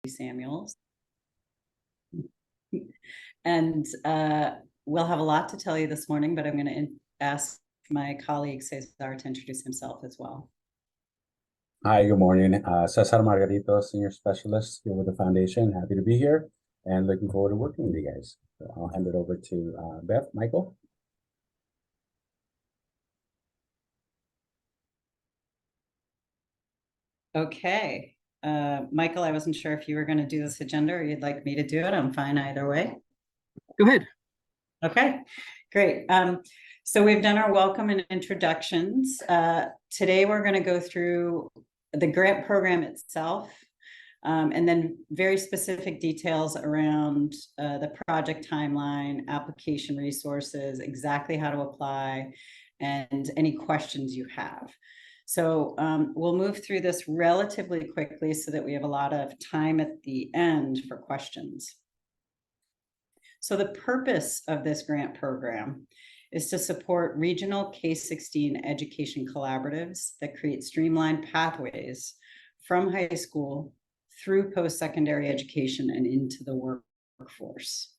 Samuels. And we'll have a lot to tell you this morning, but I'm going to ask my colleague Cesar to introduce himself as well. Hi, good morning. Cesar Margarito, Senior Specialist here with the Foundation. Happy to be here and looking forward to working with you guys. So I'll hand it over to Beth, Michael. Okay. Michael, I wasn't sure if you were going to do this agenda or you'd like me to do it. I'm fine either way. Go ahead. Okay, great. So we've done our welcome and introductions. Today we're going to go through the grant program itself, and then very specific details around the project timeline, application resources, exactly how to apply, and any questions you have. So we'll move through this relatively quickly so that we have a lot of time at the end for questions. So the purpose of this grant program is to support regional K-16 education collaboratives that create streamlined pathways from high school through post-secondary education and into the workforce.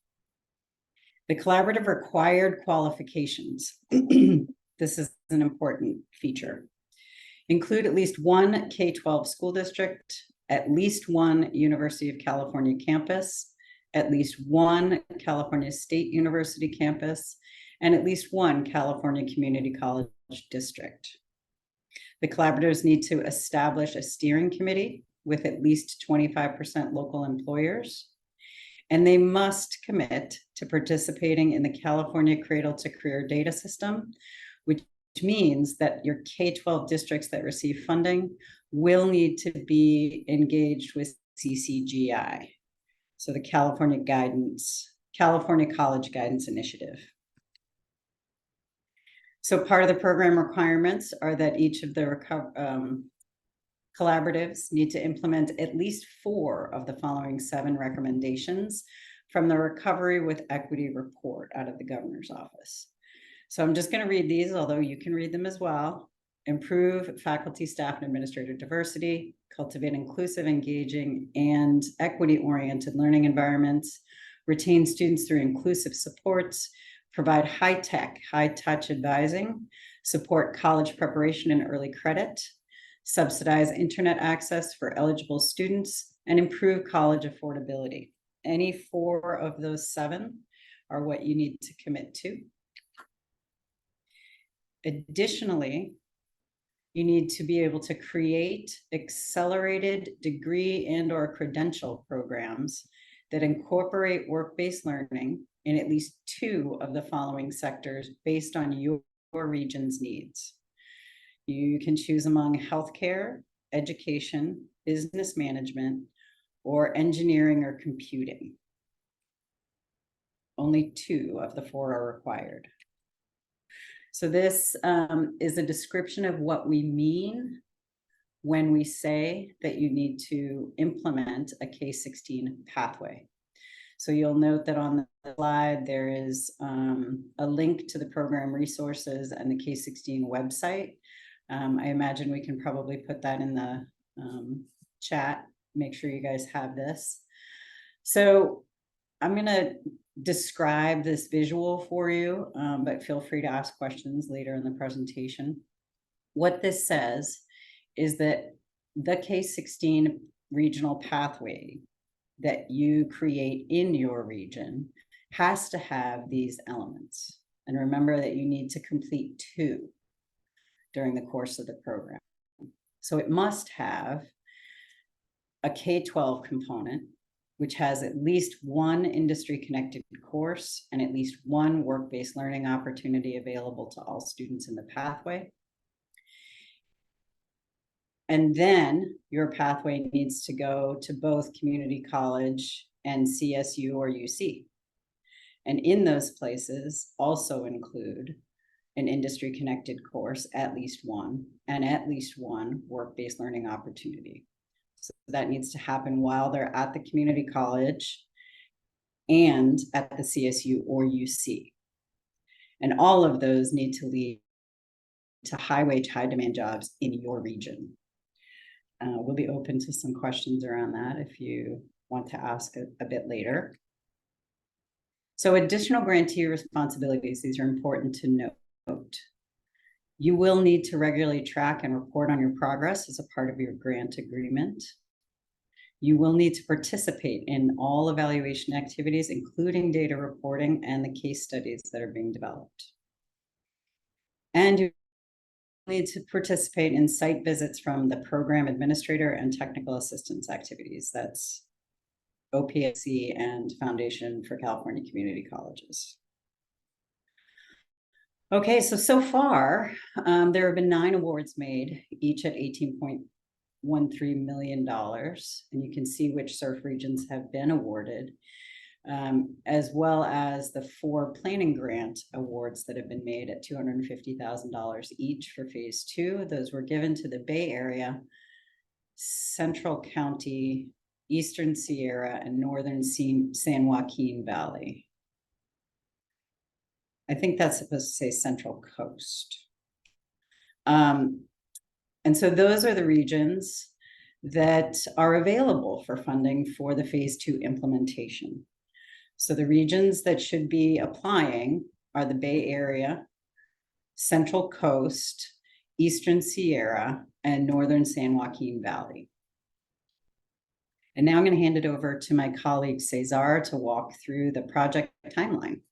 The collaborative required qualifications, this is an important feature, include at least one K-12 school district, at least one University of California campus, at least one California State University campus, and at least one California Community College district. The collaboratives need to establish a steering committee with at least 25% local employers, and they must commit to participating in the California Cradle to Career Data System, which means that your K-12 districts that receive funding will need to be engaged with CCGI. So the California College Guidance Initiative. So part of the program requirements are that each of the collaboratives need to implement at least 4 of the following 7 recommendations from the Recovery with Equity report out of the governor's office. So I'm just going to read these, although you can read them as well. Improve faculty, staff, and administrator diversity, cultivate inclusive, engaging, and equity-oriented learning environments, retain students through inclusive supports, provide high-tech, high-touch advising, support college preparation and early credit, subsidize internet access for eligible students, and improve college affordability. Any 4 of those 7 are what you need to commit to. Additionally, you need to be able to create accelerated degree and/or credential programs that incorporate work-based learning in at least 2 of the following sectors based on your region's needs. You can choose among healthcare, education, business management, or engineering or computing. Only 2 of the 4 are required. So this is a description of what we mean when we say that you need to implement a K-16 pathway. So you'll note that on the slide, there is a link to the program resources and the K-16 website. I imagine we can probably put that in the chat, make sure you guys have this. So I'm going to describe this visual for you, but feel free to ask questions later in the presentation. What this says is that the K-16 regional pathway that you create in your region has to have these elements. And remember that you need to complete 2 during the course of the program. So it must have a K-12 component, which has at least one industry-connected course and at least one work-based learning opportunity available to all students in the pathway. And then your pathway needs to go to both community college and CSU or UC. And in those places also include an industry-connected course, at least one, and at least one work-based learning opportunity. So that needs to happen while they're at the community college and at the CSU or UC. And all of those need to lead to high-wage, high-demand jobs in your region. we'll be open to some questions around that if you want to ask a bit later. So additional grantee responsibilities, these are important to note. You will need to regularly track and report on your progress as a part of your grant agreement. You will need to participate in all evaluation activities, including data reporting and the case studies that are being developed. And you need to participate in site visits from the program administrator and technical assistance activities. That's OPSC and Foundation for California Community Colleges. Okay, so far, there have been 9 awards made, each at $18.13 million. And you can see which SURF regions have been awarded, as well as the 4 planning grant awards that have been made at $250,000 each for phase 2. Those were given to the Bay Area, Central County, Eastern Sierra, and Northern San Joaquin Valley. I think that's supposed to say Central Coast. And so those are the regions that are available for funding for the phase 2 implementation. So the regions that should be applying are the Bay Area, Central Coast, Eastern Sierra, and Northern San Joaquin Valley. And now I'm going to hand it over to my colleague Cesar to walk through the project timeline.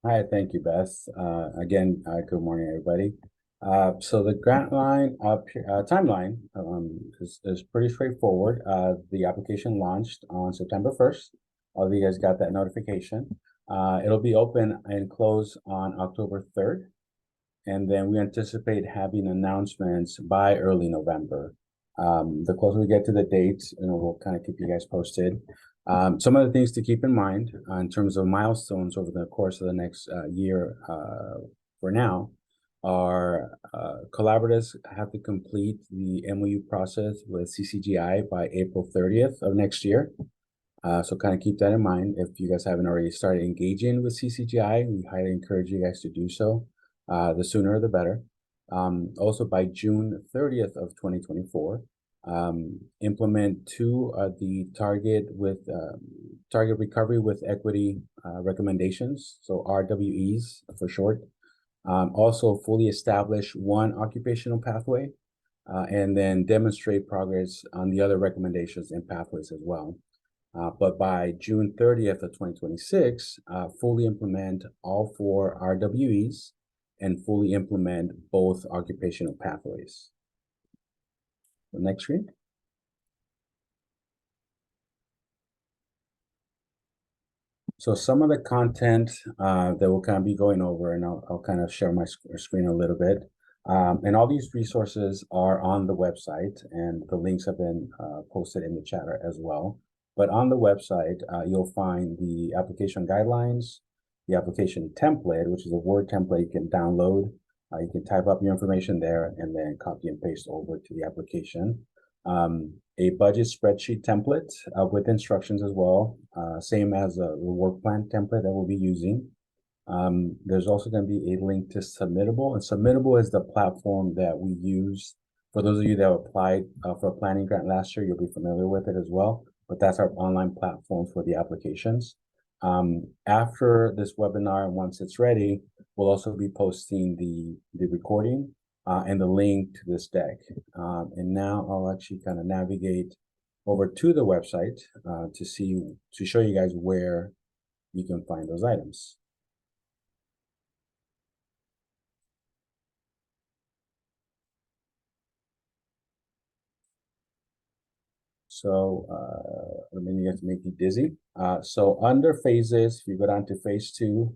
Hi, thank you, Beth. Again, good morning, everybody. So the grant line timeline is pretty straightforward. The application launched on September 1st. All of you guys got that notification. It'll be open and close on October 3rd. And then we anticipate having announcements by early November. The closer we get to the dates, we'll kind of keep you guys posted. Some of the things to keep in mind in terms of milestones over the course of the next year for now are collaboratives have to complete the MOU process with CCGI by April 30th of next year. So kind of keep that in mind. If you guys haven't already started engaging with CCGI, we highly encourage you guys to do so. The sooner the better. Also by June 30th of 2024, implement 2 of the target recovery with equity recommendations, so RWEs for short. Also fully establish 1 occupational pathway, and then demonstrate progress on the other recommendations and pathways as well. But by June 30th of 2026, fully implement all 4 RWEs and fully implement both occupational pathways. The next screen. So some of the content that we'll kind of be going over, and I'll kind of share my screen a little bit. And all these resources are on the website, and the links have been posted in the chat as well. But on the website, you'll find the application guidelines, the application template, which is a Word template you can download. You can type up your information there and then copy and paste over to the application. A budget spreadsheet template with instructions as well, same as the work plan template that we'll be using. There's also going to be a link to Submittable, and Submittable is the platform that we use. For those of you that applied for a planning grant last year, you'll be familiar with it as well, but that's our online platform for the applications. After this webinar, and once it's ready, we'll also be posting the recording and the link to this deck. And now I'll actually kind of navigate over to the website to show you guys where you can find those items. So let me get to make you dizzy. So under phases, if you go down to phase 2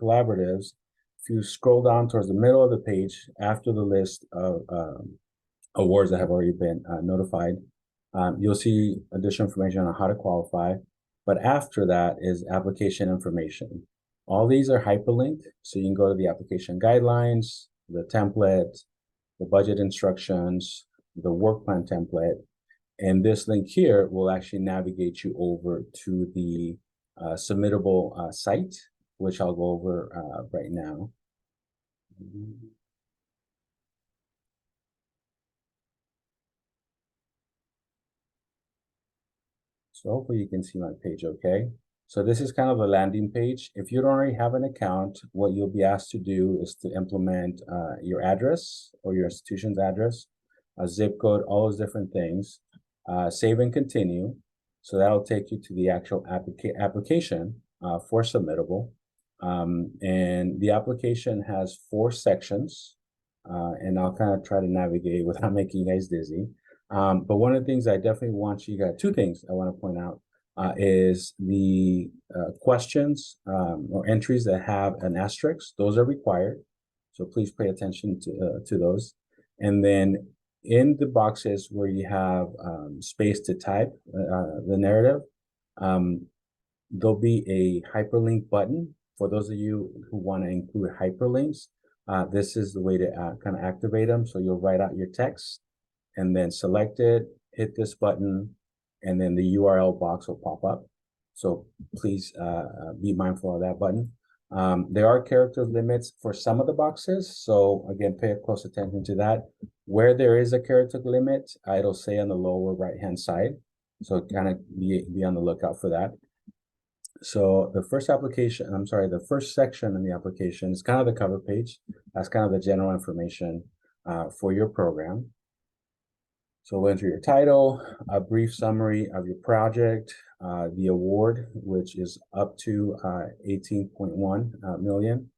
collaboratives, if you scroll down towards the middle of the page after the list of awards that have already been notified, you'll see additional information on how to qualify. But after that is application information. All these are hyperlinked, so you can go to the application guidelines, the template, the budget instructions, the work plan template. And this link here will actually navigate you over to the Submittable site, which I'll go over right now. So hopefully you can see my page okay. So this is kind of a landing page. If you don't already have an account, what you'll be asked to do is to implement your address or your institution's address, a zip code, all those different things. Save and continue. So that'll take you to the actual application for submittable. And the application has 4 sections, and I'll kind of try to navigate without making you guys dizzy. But one of the things I definitely want you guys, 2 things I want to point out is the questions or entries that have an asterisk. Those are required. So please pay attention to those. And then in the boxes where you have space to type the narrative, there'll be a hyperlink button. For those of you who want to include hyperlinks, this is the way to kind of activate them. So you'll write out your text and then select it, hit this button, and then the URL box will pop up. So please be mindful of that button. There are character limits for some of the boxes. So again, pay close attention to that. Where there is a character limit, it'll say on the lower right-hand side. So kind of be on the lookout for that. So the first the first section in the application is kind of the cover page. That's kind of the general information for your program. So we'll enter your title, a brief summary of your project, the award, which is up to 18.1 million.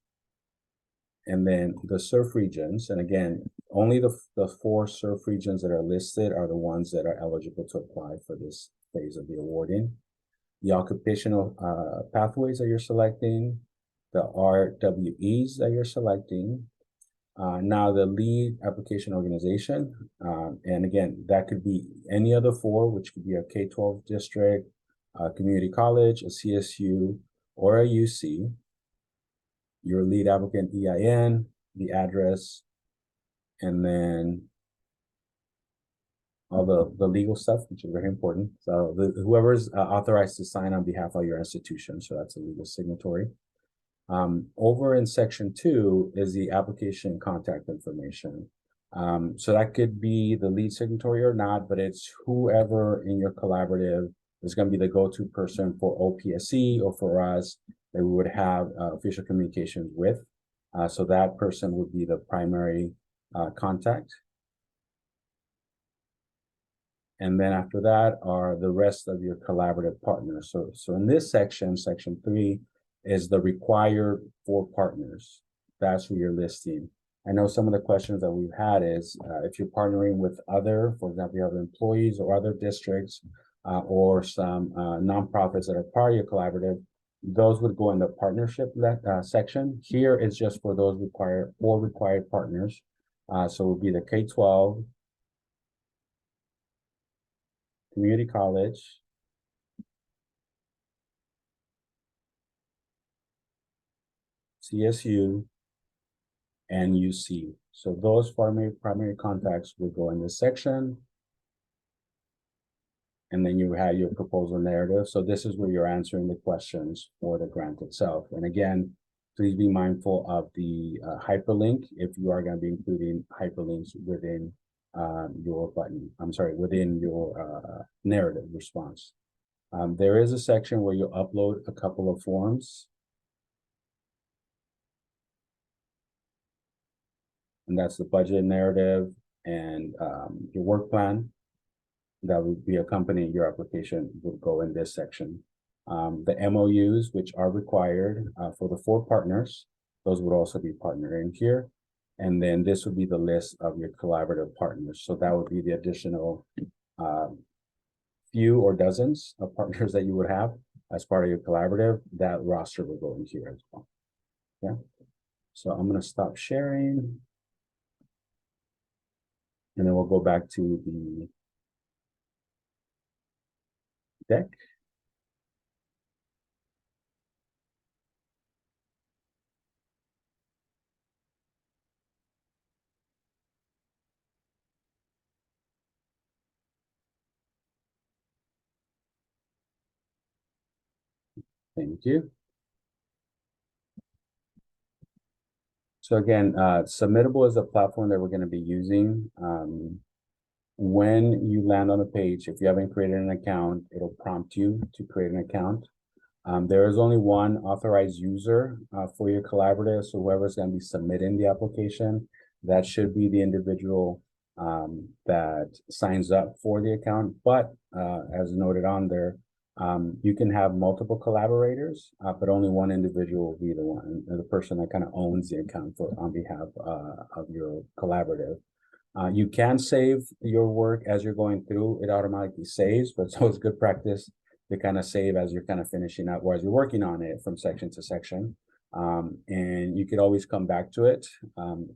And then the surf regions, and again, only the 4 surf regions that are listed are the ones that are eligible to apply for this phase of the awarding. The occupational pathways that you're selecting, the RWEs that you're selecting. Now the lead application organization, and again, that could be any of the 4, which could be a K-12 district, a community college, a CSU, or a UC. Your lead applicant EIN, the address, and then all the legal stuff, which is very important. So whoever's authorized to sign on behalf of your institution, so that's a legal signatory. Over in section 2 is the application contact information. So that could be the lead signatory or not, but it's whoever in your collaborative is going to be the go-to person for OPSC or for us that we would have official communications with. So that person would be the primary contact. And then after that are the rest of your collaborative partners. So in this section, section 3, is the required 4 partners. That's who you're listing. I know some of the questions that we've had is if you're partnering with other, for example, you have employees or other districts or some nonprofits that are part of your collaborative, those would go in the partnership section. Here it's just for those required partners. So it would be the K-12, community college, CSU, and UC. So those primary contacts will go in this section. And then you have your proposal narrative. So this is where you're answering the questions for the grant itself. And again, please be mindful of the hyperlink if you are going to be including hyperlinks within your button. Within your narrative response. There is a section where you'll upload a couple of forms. And that's the budget narrative and your work plan that would be accompanying your application would go in this section. The MOUs, which are required for the 4 partners, those would also be partnering here. And then this would be the list of your collaborative partners. So that would be the additional few or dozens of partners that you would have as part of your collaborative. That roster will go in here as well. Yeah. So I'm going to stop sharing. And then we'll go back to the deck. Thank you. So again, Submittable is a platform that we're going to be using When you land on a page, if you haven't created an account, it'll prompt you to create an account. There is only one authorized user for your collaborative, so whoever's going to be submitting the application, that should be the individual that signs up for the account. But as noted on there, you can have multiple collaborators, but only one individual will be the person that kind of owns the account on behalf of your collaborative. You can save your work as you're going through. It automatically saves, but it's always good practice to kind of save as you're kind of finishing up or as you're working on it from section to section. And you could always come back to it.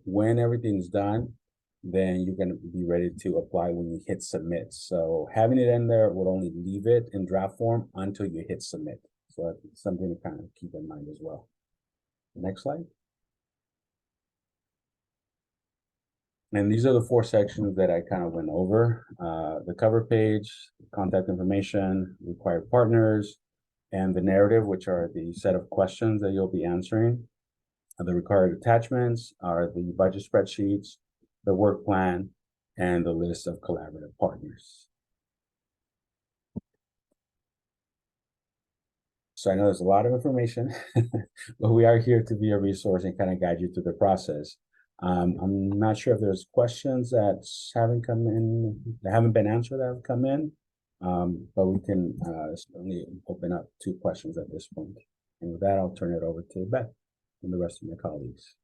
When everything's done, then you're going to be ready to apply when you hit submit. So having it in there will only leave it in draft form until you hit submit. So that's something to kind of keep in mind as well. Next slide. And these are the 4 sections that I kind of went over. The cover page, contact information, required partners, and the narrative, which are the set of questions that you'll be answering. The required attachments are the budget spreadsheets, the work plan, and the list of collaborative partners. So I know there's a lot of information, but we are here to be a resource and kind of guide you through the process. I'm not sure if there's questions that haven't come in, that haven't been answered that have come in, but we can certainly open up to questions at this point. And with that, I'll turn it over to Beth and the rest of my colleagues.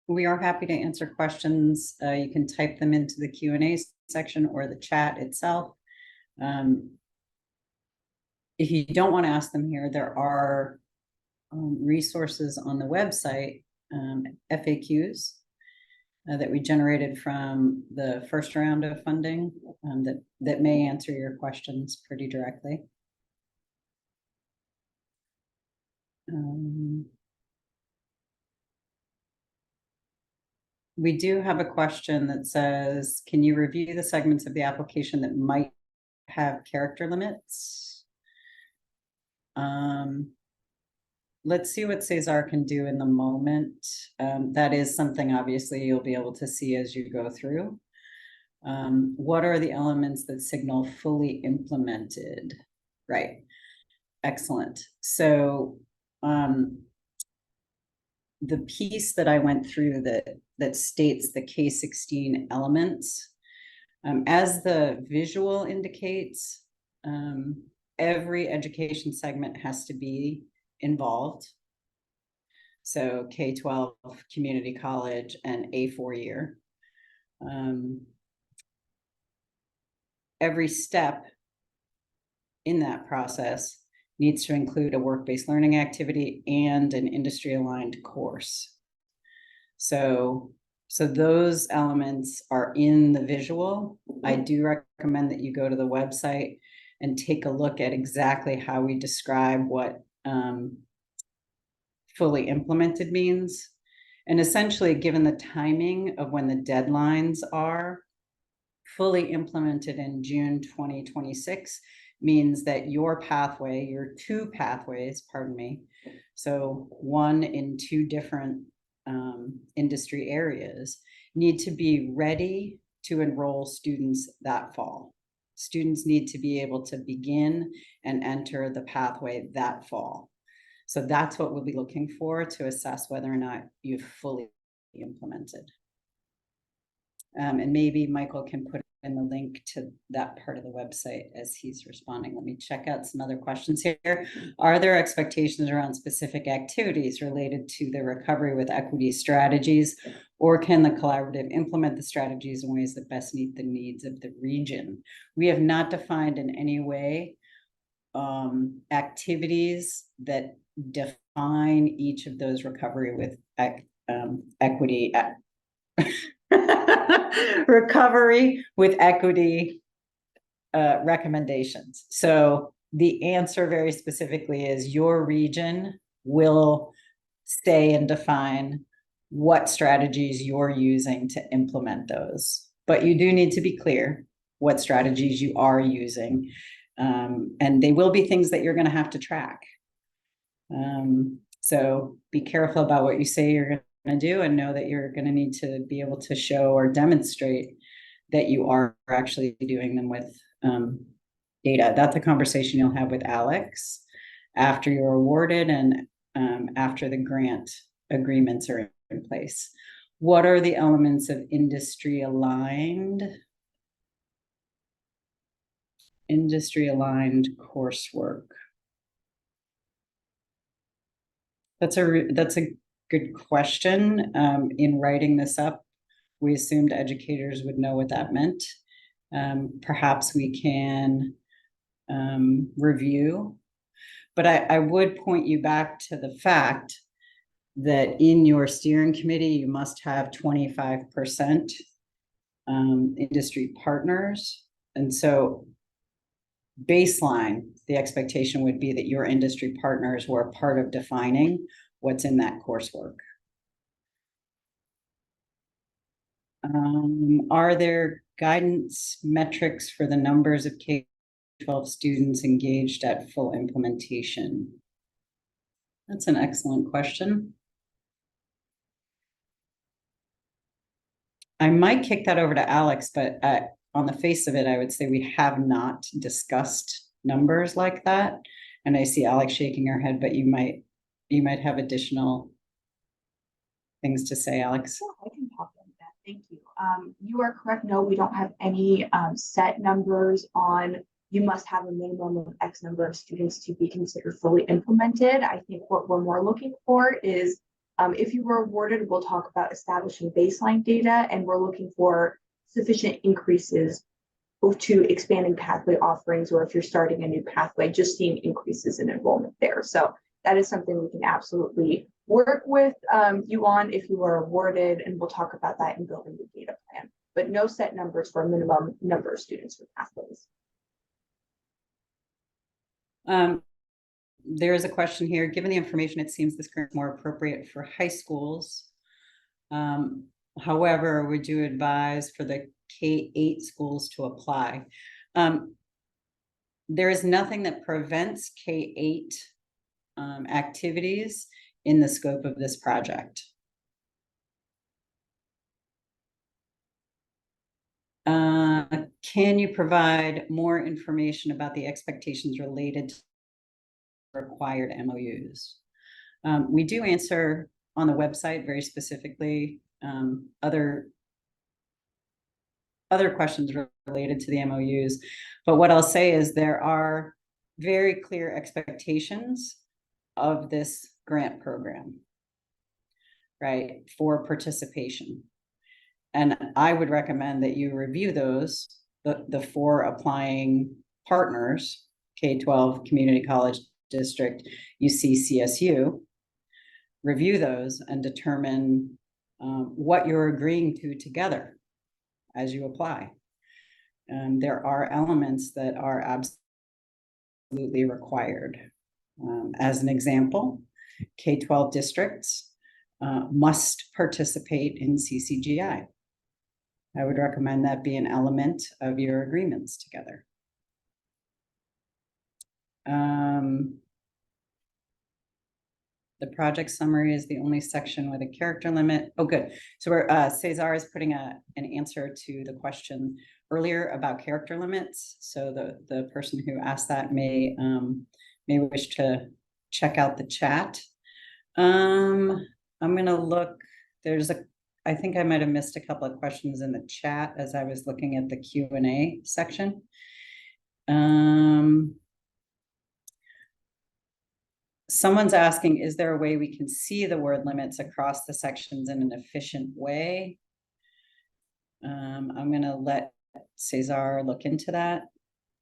We are happy to answer questions. You can type them into the Q&A section or the chat itself. If you don't want to ask them here, there are resources on the website, FAQs that we generated from the first round of funding that may answer your questions pretty directly. We do have a question that says, can you review the segments of the application that might have character limits? Let's see what Cesar can do in the moment. That is something obviously you'll be able to see as you go through. What are the elements that signal fully implemented? Right. Excellent. So the piece that I went through that states the K-16 elements, as the visual indicates, every education segment has to be involved. So K-12, community college, and a 4-year. Every step in that process needs to include a work-based learning activity and an industry-aligned course. So those elements are in the visual. I do recommend that you go to the website and take a look at exactly how we describe what fully implemented means. And essentially, given the timing of when the deadlines are, fully implemented in June 2026 means that your pathway, your 2 pathways, pardon me, so 1 in 2 different industry areas, need to be ready to enroll students that fall. Students need to be able to begin and enter the pathway that fall. So that's what we'll be looking for to assess whether or not you've fully implemented. And maybe Michael can put in the link to that part of the website as he's responding. Let me check out some other questions here. Are there expectations around specific activities related to the recovery with equity strategies, or can the collaborative implement the strategies in ways that best meet the needs of the region? We have not defined in any way activities that define each of those recovery with equity recovery with equity recommendations. So the answer very specifically is your region will say and define what strategies you're using to implement those. But you do need to be clear what strategies you are using. And they will be things that you're going to have to track. So be careful about what you say you're going to do, and know that you're going to need to be able to show or demonstrate that you are actually doing them with data. That's a conversation you'll have with Alex after you're awarded and after the grant agreements are in place. What are the elements of industry aligned coursework? That's a good question. In writing this up, we assumed educators would know what that meant. Perhaps we can review, but I would point you back to the fact that in your steering committee, you must have 25% industry partners. And so baseline, the expectation would be that your industry partners were part of defining what's in that coursework. Are there guidance metrics for the numbers of K-12 students engaged at full implementation? That's an excellent question. I might kick that over to Alex, but on the face of it, I would say we have not discussed numbers like that. And I see Alex shaking her head, but you might have additional things to say, Alex. Yeah, I can talk about that. Thank you. You are correct. No, we don't have any set numbers on you must have a minimum of X number of students to be considered fully implemented. I think what we're more looking for is if you were awarded, we'll talk about establishing baseline data, and we're looking for sufficient increases to expanding pathway offerings, or if you're starting a new pathway, just seeing increases in enrollment there. So that is something we can absolutely work with you on if you are awarded, and we'll talk about that in building the data plan, but no set numbers for a minimum number of students for pathways. There is a question here. Given the information, it seems this grant is more appropriate for high schools. However, would you advise for the K-8 schools to apply? There is nothing that prevents K-8 activities in the scope of this project. Can you provide more information about the expectations related to required MOUs? We do answer on the website very specifically other questions related to the MOUs, but what I'll say is there are very clear expectations of this grant program, right, for participation. And I would recommend that you review those, the 4 applying partners, K-12 Community College District, UC, CSU, review those and determine what you're agreeing to together as you apply. There are elements that are absolutely required. As an example, K-12 districts must participate in CCGI. I would recommend that be an element of your agreements together. The project summary is the only section with a character limit. Oh, good. So we're Cesar is putting an answer to the question earlier about character limits. So the person who asked that may wish to check out the chat. I'm gonna look. I think I might have missed a couple of questions in the chat as I was looking at the Q&A section. Someone's asking, is there a way we can see the word limits across the sections in an efficient way? I'm gonna let Cesar look into that,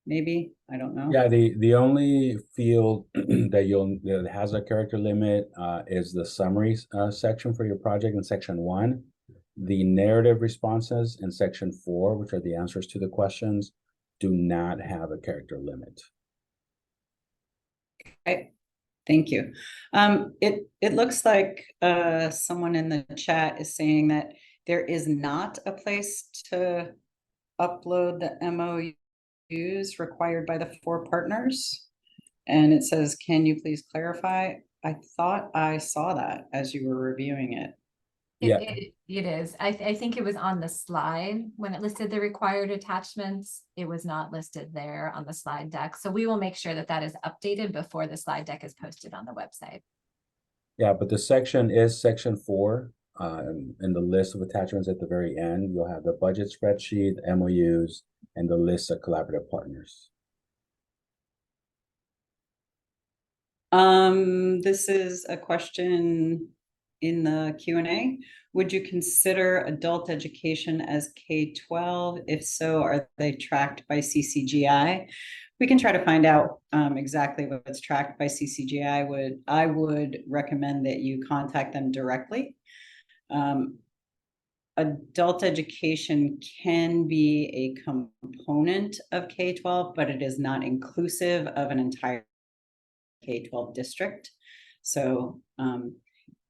maybe. I don't know. Yeah, the only field that has a character limit is the summary section for your project in section 1. The narrative responses in section 4, which are the answers to the questions, do not have a character limit. Okay. Thank you. It looks like someone in the chat is saying that there is not a place to upload the MOUs required by the 4 partners. And it says, can you please clarify? I thought I saw that as you were reviewing it. Yeah. It is. I think it was on the slide when it listed the required attachments. It was not listed there on the slide deck. So we will make sure that that is updated before the slide deck is posted on the website. Yeah, but the section is section 4. In the list of attachments at the very end, you'll have the budget spreadsheet, MOUs, and the list of collaborative partners. This is a question in the Q&A. Would you consider adult education as K-12? If so, are they tracked by CCGI? We can try to find out exactly what's tracked by CCGI. I would recommend that you contact them directly. Adult education can be a component of K-12, but it is not inclusive of an entire K-12 district. So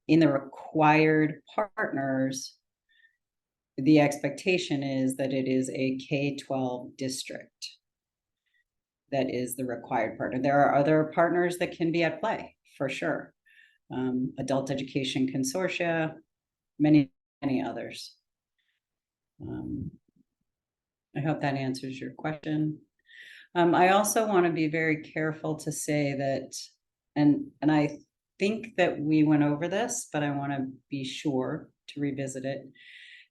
in the required partners, the expectation is that it is a K-12 district that is the required partner. There are other partners that can be at play, for sure. Adult education consortia, many others. I hope that answers your question. I also want to be very careful to say that, and I think that we went over this, but I want to be sure to revisit it.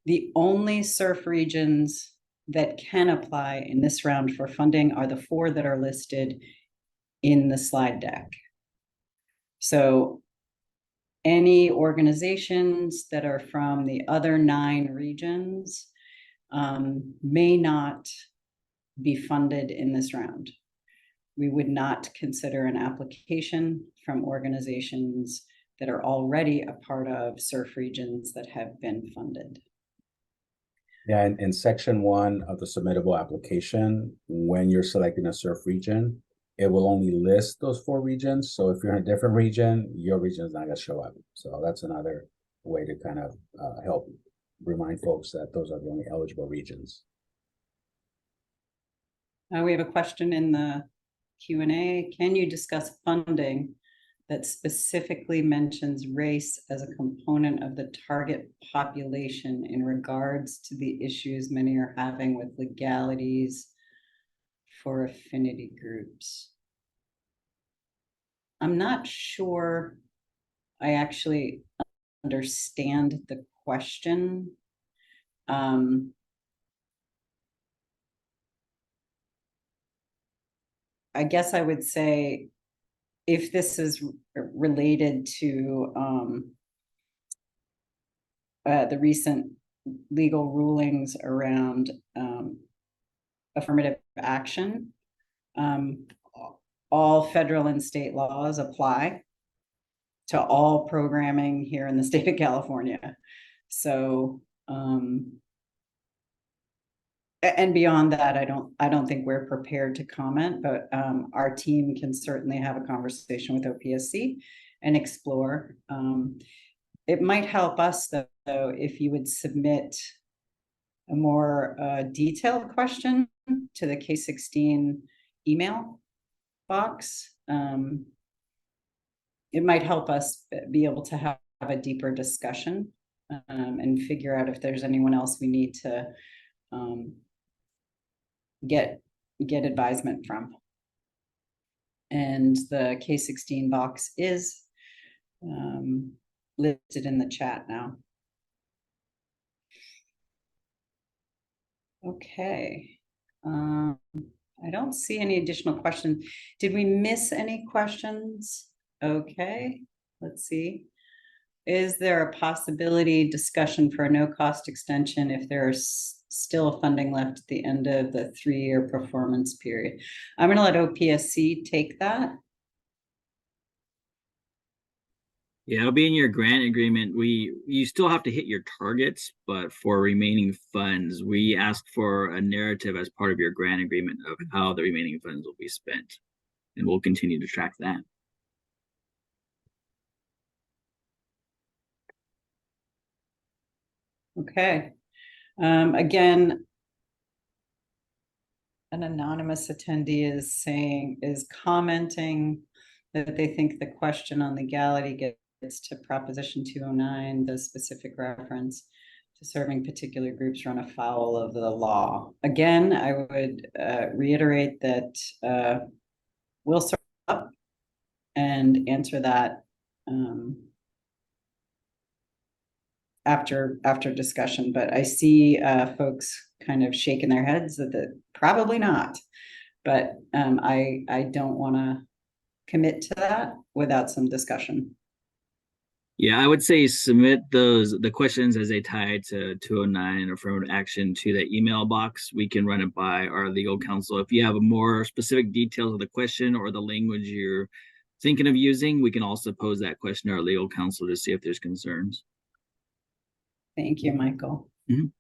The only SURF regions that can apply in this round for funding are the 4 that are listed in the slide deck. So any organizations that are from the other 9 regions may not be funded in this round. We would not consider an application from organizations that are already a part of SURF regions that have been funded. Yeah, and in section 1 of the submittable application, when you're selecting a SURF region, it will only list those 4 regions. So if you're in a different region, your region is not going to show up. So that's another way to kind of help remind folks that those are the only eligible regions. We have a question in the Q&A. Can you discuss funding that specifically mentions race as a component of the target population in regards to the issues many are having with legalities for affinity groups? I'm not sure I actually understand the question. I guess I would say if this is related to the recent legal rulings around affirmative action, all federal and state laws apply to all programming here in the state of California. So and beyond that, I don't think we're prepared to comment, but our team can certainly have a conversation with OPSC and explore. It might help us though if you would submit a more detailed question to the K-16 email box. It might help us be able to have a deeper discussion and figure out if there's anyone else we need to get advisement from. And the K-16 box is listed in the chat now. Okay. I don't see any additional questions. Did we miss any questions? Okay, let's see. Is there a possibility discussion for a no-cost extension if there's still funding left at the end of the 3-year performance period? I'm going to let OPSC take that. Yeah, it'll be in your grant agreement. You still have to hit your targets, but for remaining funds, we ask for a narrative as part of your grant agreement of how the remaining funds will be spent, and we'll continue to track that. Okay. Again, an anonymous attendee is commenting that they think the question on legality gets to Proposition 209, the specific reference to serving particular groups run afoul of the law. Again, I would reiterate that we'll start up and answer that after discussion, but I see folks kind of shaking their heads that probably not. But I don't want to commit to that without some discussion. Yeah, I would say submit the questions as they tie to 209 and affirmative action to the email box. We can run it by our legal counsel. If you have a more specific details of the question or the language you're thinking of using, we can also pose that question to our legal counsel to see if there's concerns. Thank you, Michael. Mhm.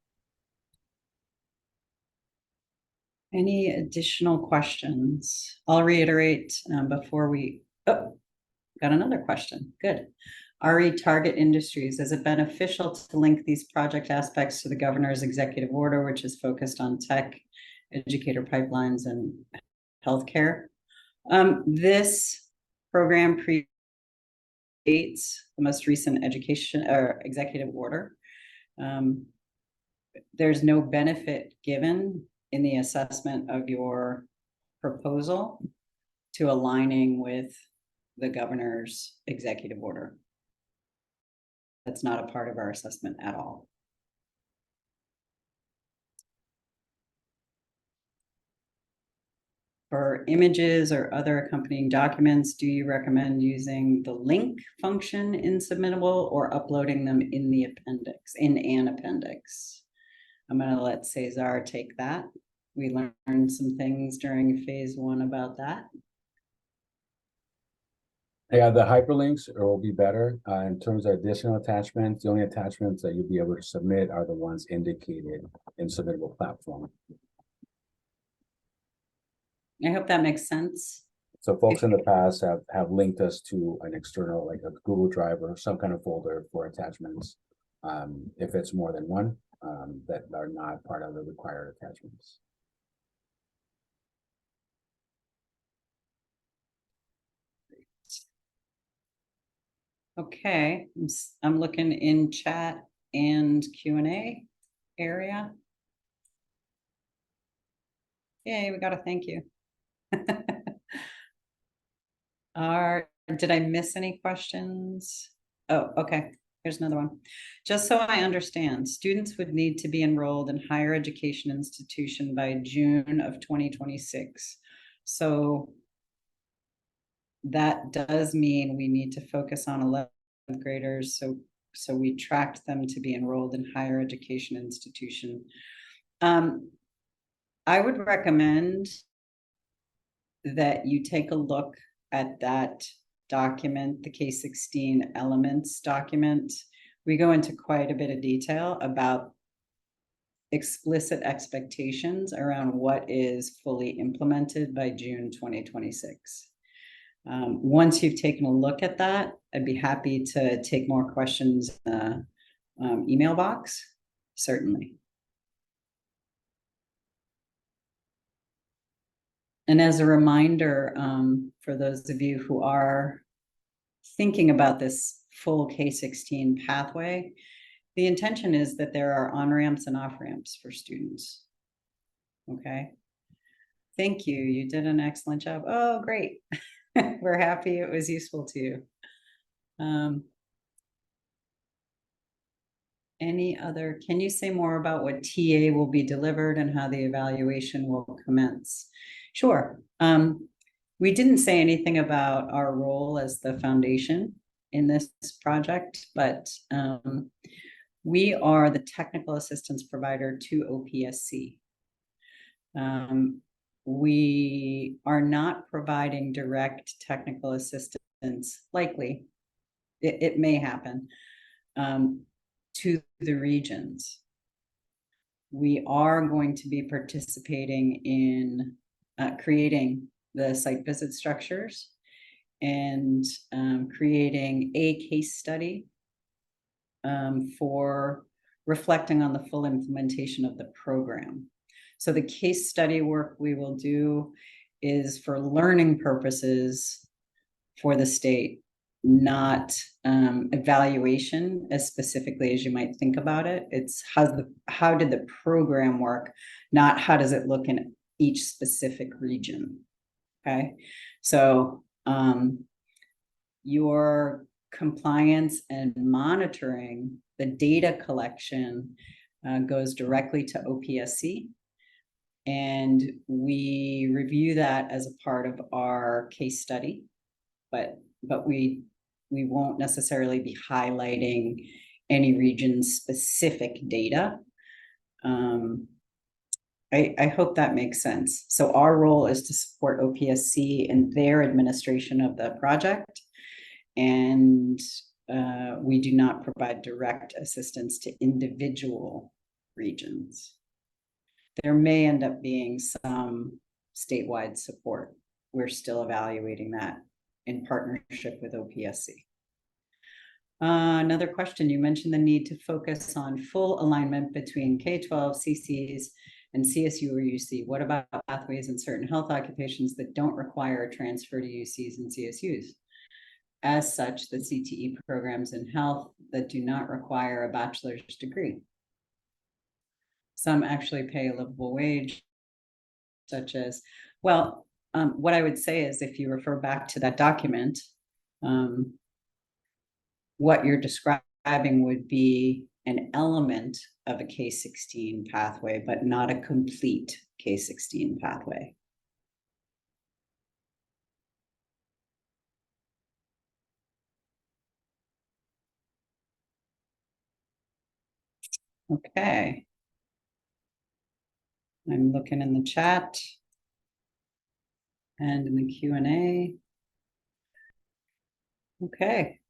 Any additional questions? I'll reiterate before we, oh, got another question. Good. RE target industries. Is it beneficial to link these project aspects to the governor's executive order, which is focused on tech, educator pipelines, and healthcare? This program predates the most recent education or executive order. There's no benefit given in the assessment of your proposal to aligning with the governor's executive order. That's not a part of our assessment at all. For images or other accompanying documents, do you recommend using the link function in Submittable or uploading them in the appendix, in an appendix? I'm going to let Cesar take that. We learned some things during phase 1 about that. Yeah, the hyperlinks will be better. In terms of additional attachments, the only attachments that you'll be able to submit are the ones indicated in Submittable platform. I hope that makes sense. So folks in the past have linked us to an external, like a Google Drive or some kind of folder for attachments. If it's more than one, that are not part of the required attachments. Okay, I'm looking in chat and Q&A area. Yay, we got a thank you. Did I miss any questions? Oh, okay. Here's another one. Just so I understand, students would need to be enrolled in higher education institution by June of 2026. So that does mean we need to focus on 11th graders. So we tracked them to be enrolled in higher education institution. I would recommend that you take a look at that document, the K-16 elements document. We go into quite a bit of detail about explicit expectations around what is fully implemented by June 2026. Once you've taken a look at that, I'd be happy to take more questions in the email box, certainly. And as a reminder, for those of you who are thinking about this full K-16 pathway, the intention is that there are on-ramps and off-ramps for students. Okay. Thank you. You did an excellent job. Oh, great. We're happy it was useful to you. Any other, can you say more about what TA will be delivered and how the evaluation will commence? Sure. We didn't say anything about our role as the foundation in this project, but we are the technical assistance provider to OPSC. We are not providing direct technical assistance, likely, it may happen, to the regions. We are going to be participating in creating the site visit structures and creating a case study for reflecting on the full implementation of the program. So the case study work we will do is for learning purposes for the state, not evaluation as specifically as you might think about it. It's how did the program work, not how does it look in each specific region. Okay, so your compliance and monitoring, the data collection goes directly to OPSC. And we review that as a part of our case study, but we won't necessarily be highlighting any region specific data. I hope that makes sense. So our role is to support OPSC in their administration of the project. And we do not provide direct assistance to individual regions. There may end up being some statewide support. We're still evaluating that in partnership with OPSC. Another question, you mentioned the need to focus on full alignment between K-12, CCs, and CSU or UC. What about pathways in certain health occupations that don't require a transfer to UCs and CSUs? As such, the CTE programs in health that do not require a bachelor's degree. Some actually pay a livable wage, such as, well, what I would say is if you refer back to that document, what you're describing would be an element of a K-16 pathway, but not a complete K-16 pathway. Okay. I'm looking in the chat and in the Q&A. Okay.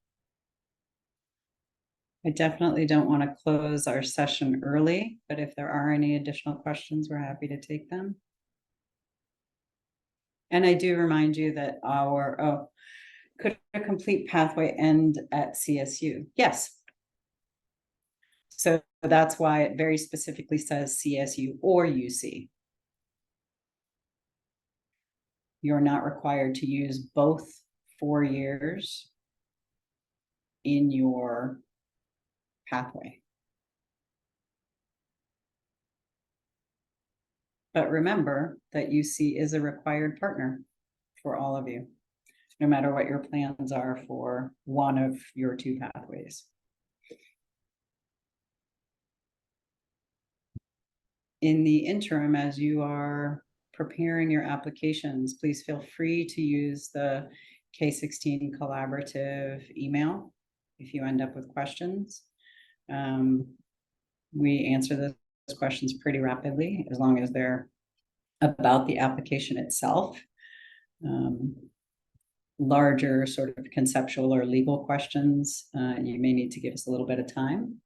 I definitely don't want to close our session early, but if there are any additional questions, we're happy to take them. And I do remind you that could a complete pathway end at CSU? Yes. So that's why it very specifically says CSU or UC. You're not required to use both 4 years in your pathway. But remember that UC is a required partner for all of you, no matter what your plans are for one of your 2 pathways. In the interim, as you are preparing your applications, please feel free to use the K-16 collaborative email if you end up with questions. We answer those questions pretty rapidly, as long as they're about the application itself. Larger sort of conceptual or legal questions, you may need to give us a little bit of time.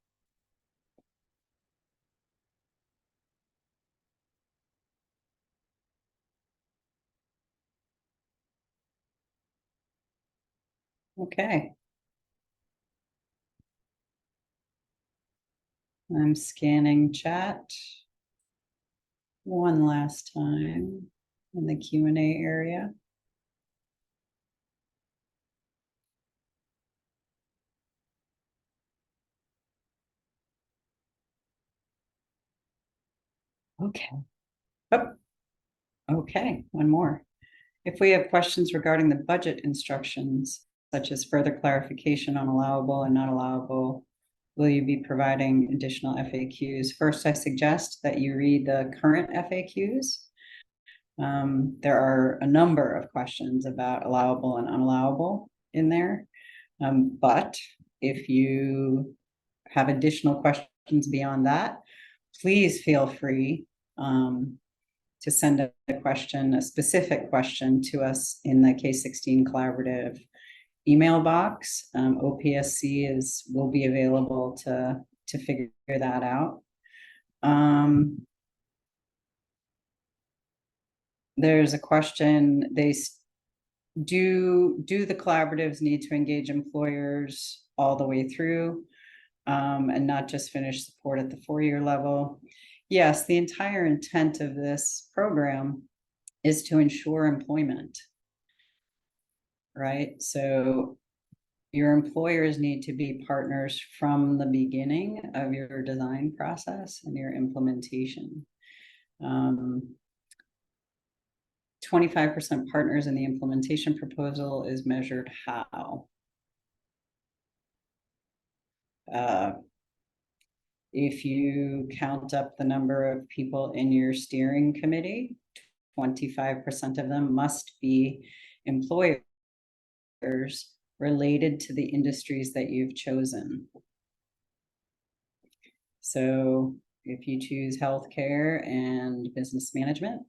Okay. I'm scanning chat one last time in the Q&A area. Okay. Oh, okay, one more. If we have questions regarding the budget instructions, such as further clarification on allowable and not allowable, will you be providing additional FAQs? First, I suggest that you read the current FAQs. There are a number of questions about allowable and unallowable in there. But if you have additional questions beyond that, please feel free to send a question, a specific question to us in the K-16 collaborative email box. OPSC will be available to figure that out. There's a question, do the collaboratives need to engage employers all the way through and not just finish support at the 4-year level? Yes, the entire intent of this program is to ensure employment, right? So your employers need to be partners from the beginning of your design process and your implementation. 25% partners in the implementation proposal is measured how? If you count up the number of people in your steering committee, 25% of them must be employers related to the industries that you've chosen. So if you choose healthcare and business management,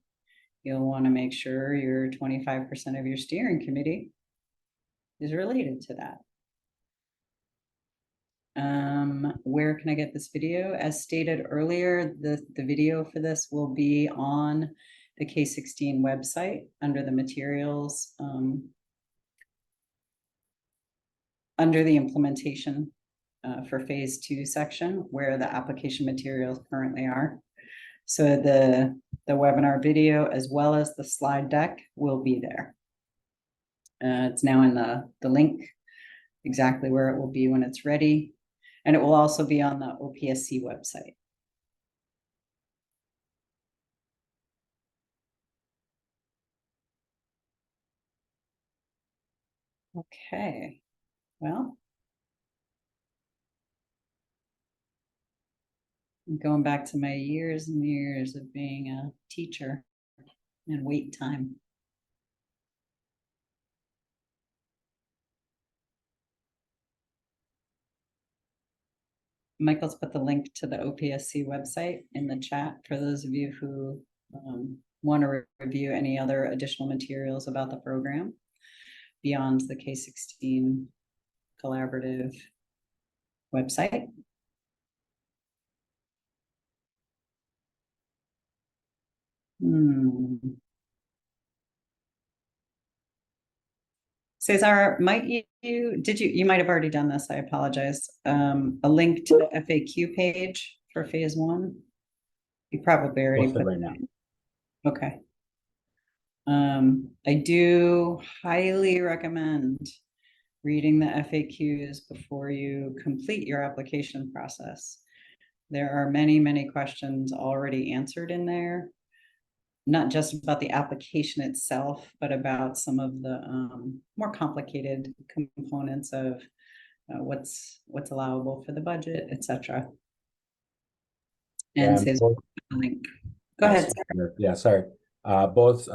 you'll want to make sure your 25% of your steering committee is related to that. Where can I get this video? As stated earlier, the video for this will be on the K-16 website under the materials, under the implementation for phase 2 section where the application materials currently are. So the webinar video as well as the slide deck will be there. It's now in the link, exactly where it will be when it's ready. And it will also be on the OPSC website. Okay, well, I'm going back to my years and years of being a teacher and wait time. Michael's put the link to the OPSC website in the chat for those of you who want to review any other additional materials about the program beyond the K-16 collaborative website. Cesar, might you might have already done this, I apologize. A link to the FAQ page for phase 1. You probably already Post it put right now. Okay. I do highly recommend reading the FAQs before you complete your application process. There are many, many questions already answered in there, not just about the application itself, but about some of the more complicated components of what's allowable for the budget, etc. And says link. Go ahead. Yeah, sorry. Both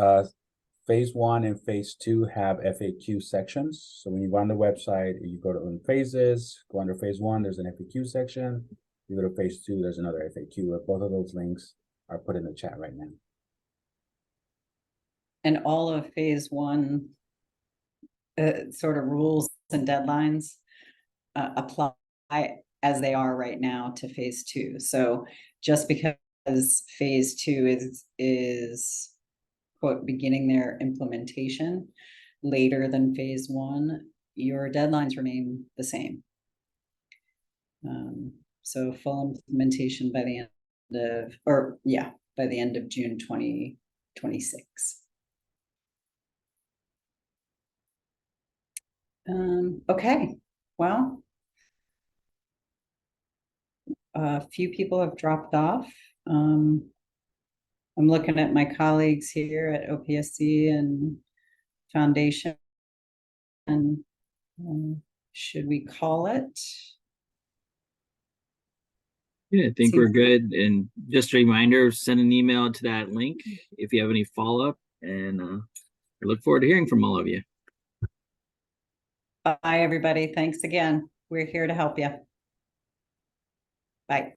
phase 1 and phase 2 have FAQ sections. So when you go on the website, you go to phases, go under phase 1, there's an FAQ section. You go to phase 2, there's another FAQ. Both of those links are put in the chat right now. And all of phase 1 sort of rules and deadlines apply as they are right now to phase 2. So just because phase 2 is quote beginning their implementation later than phase 1, your deadlines remain the same. So full implementation by the end of, by the end of June 2026. Okay, well, a few people have dropped off. I'm looking at my colleagues here at OPSC and Foundation. And should we call it? Yeah, I think we're good. And just a reminder, send an email to that link if you have any follow-up. And I look forward to hearing from all of you. Bye, everybody. Thanks again. We're here to help you. Bye.